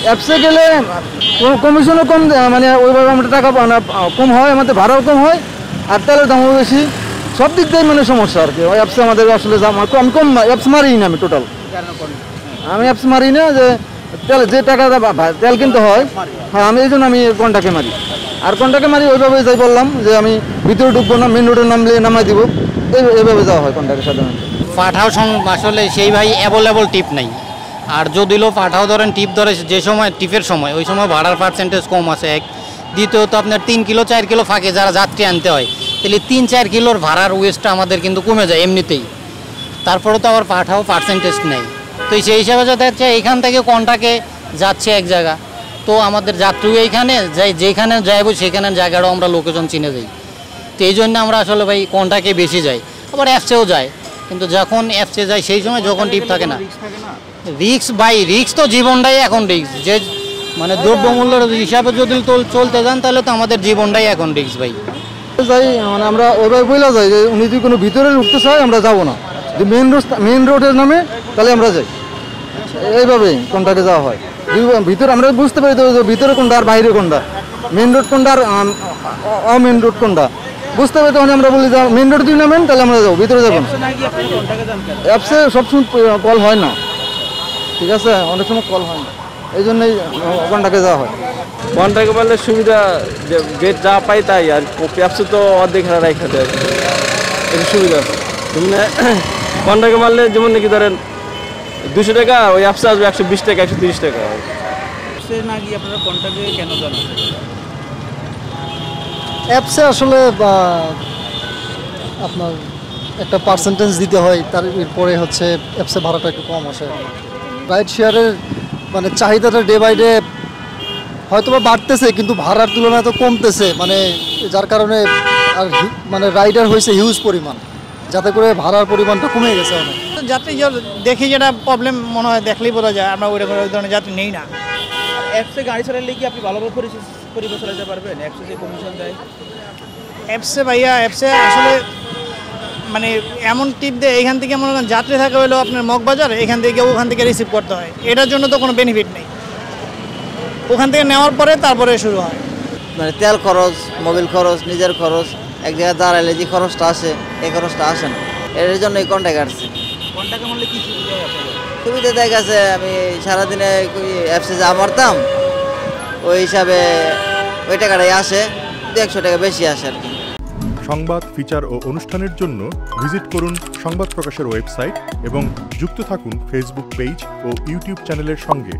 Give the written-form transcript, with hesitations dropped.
অ্যাপসে গেলে কমিশনও কম, মানে ওইভাবে আমরা টাকা কম হয়, আমাদের ভাড়াও কম হয়, আর তেলের দামও বেশি, সব দিক দিয়ে মানে সমস্যা আর কি। ওই অ্যাপসে আমাদের আসলে আমি কম অ্যাপস মারি না, আমি টোটাল আমি অ্যাপস মারি না, যে তেল যে টাকাটা তেল কিনতে হয়, হ্যাঁ আমি এই জন্য আমি কন্টাকে মারি। আর কন্টাকে মারি ওইভাবে যাই বললাম যে আমি ভিতরে ঢুকবো না, মেন রোডে নামাই দিব, এইভাবে যাওয়া হয় কন্টাকে সাধারণত। পাঠাও আসলে সেই ভাই অ্যাভেলেবল টিপ নাই, আর যদিও পাঠাও ধরেন টিপ ধরে যে সময় টিপের সময় ওই সময় ভাড়ার পার্সেন্টেজ কম আছে এক, দ্বিতীয়ত আপনার 3 কিলো 4 কিলো ফাঁকে যারা যাত্রী আনতে হয়, তাহলে 3-4 কিলোর ভাড়ার ওয়েস্টটা আমাদের কিন্তু কমে যায় এমনিতেই। তারপরে তো আবার পাঠাও পার্সেন্টেজ নেই, তো সেই হিসাবে যাতে হচ্ছে এইখান থেকে কন্টাকে যাচ্ছে এক জায়গা, তো আমাদের যাত্রীও এইখানে যাই, যেখানে যাইবো সেখানে জায়গাটাও আমরা লোকেশন চিনে যাই, তো এই জন্য আমরা আসলে ভাই কন্টাকে বেশি যাই। আবার অ্যাপসেও যায়, কিন্তু যখন অ্যাপসে যায় সেই সময় যখন টিপ থাকে না, রিক্স ভাই, রিক্স তো জীবনটাই এখন রিক্স, যে মানে দ্রব্যমূল্যের হিসাবে যদি চলতে যান তাহলে তো আমাদের জীবনটাই এখন রিক্স ভাই। যাই মানে আমরা ওইভাবে বইলা যাই যে উনি যদি কোনো ভিতরে ঢুকতে চায় আমরা যাবো না, যদি মেন রোডের নামে তাহলে আমরা যাই, এইভাবেই কোনটাকে যাওয়া হয়। ভিতরে আমরা বুঝতে পারি তো ভিতরে কোনটা আর বাইরে কোনটা, মেন রোড কোনটা আর অমেন রোড কোনটা বুঝতে পারি, তখন আমরা বলি যে মেন রোড যদি নামেন তাহলে আমরা যাবো, ভিতরে যাবো না। অ্যাপসে সবসময় কল হয় না, ঠিক আছে, অনেক সময় কল হয় না, এই জন্যই কন্টাকে যাওয়া হয়। কন্টাকে বললে সুবিধা, যে গেট যা পাই তাই, আর অ্যাপসে তো অর্ধেক রাখা দেয়, একটু সুবিধা আছে। মানে কন্টাকে মারলে যেমন নাকি ধরেন 200 টাকা, ওই অ্যাপসে আসবে 120 টাকা 130 টাকা। না গিয়ে আপনারা কন্টাকে কেন যান? অ্যাপসে আসলে আপনার একটা পার্সেন্টেজ দিতে হয়, তার এরপরে হচ্ছে অ্যাপসে ভাড়াটা একটু কম আসে। রাইড শেয়ারের মানে চাহিদাটা ডে বাই ডে হয়তো বা বাড়তেছে, কিন্তু ভাড়ার তুলনায় তো কমতেছে, মানে যার কারণে আর মানে রাইডার হয়েছে হিউজ পরিমাণ, যাতে করে ভাড়ার পরিমাণটা কমে গেছে অনেক। যাত্রী দেখি যেটা প্রবলেম মনে হয় দেখলেই বোঝা যায়, আমরা ওই ধরনের যাত্রী নেই না। অ্যাপসে গাড়ি চালালে কি আপনি ভালোভাবে পরিবার চালাতে পারবেন? অ্যাপসে যে কমিশন দেয়, অ্যাপসে ভাইয়া, অ্যাপসে আসলে মানে এমন টিপ দেয়, এখান থেকে মনে করেন যাত্রী থাকা হলো আপনার মগবাজার, এখান থেকে ওখান থেকে রিসিভ করতে হয়, এটার জন্য তো কোনো বেনিফিট নেই, ওখান থেকে নেওয়ার পরে তারপরে শুরু হয়। মানে তেল খরচ, মোবিল খরচ, নিজের খরচ, এক জায়গায় দাঁড়াইলে যে খরচটা আসে এই খরচটা আসে না, এর জন্য এই কন্টাকে আসছে। কন্টাকে মারলে কি সুবিধা হয় আপনাদের? সুবিধা দেখা গেছে আমি সারাদিনে অ্যাপসে যা মারতাম ওই হিসাবে ওই টাকাটাই আসে, 100 টাকা বেশি আসে আর কি। সংবাদ, ফিচার ও অনুষ্ঠানের জন্য ভিজিট করুন সংবাদ প্রকাশের ওয়েবসাইট এবং যুক্ত থাকুন ফেসবুক পেজ ও ইউটিউব চ্যানেলের সঙ্গে।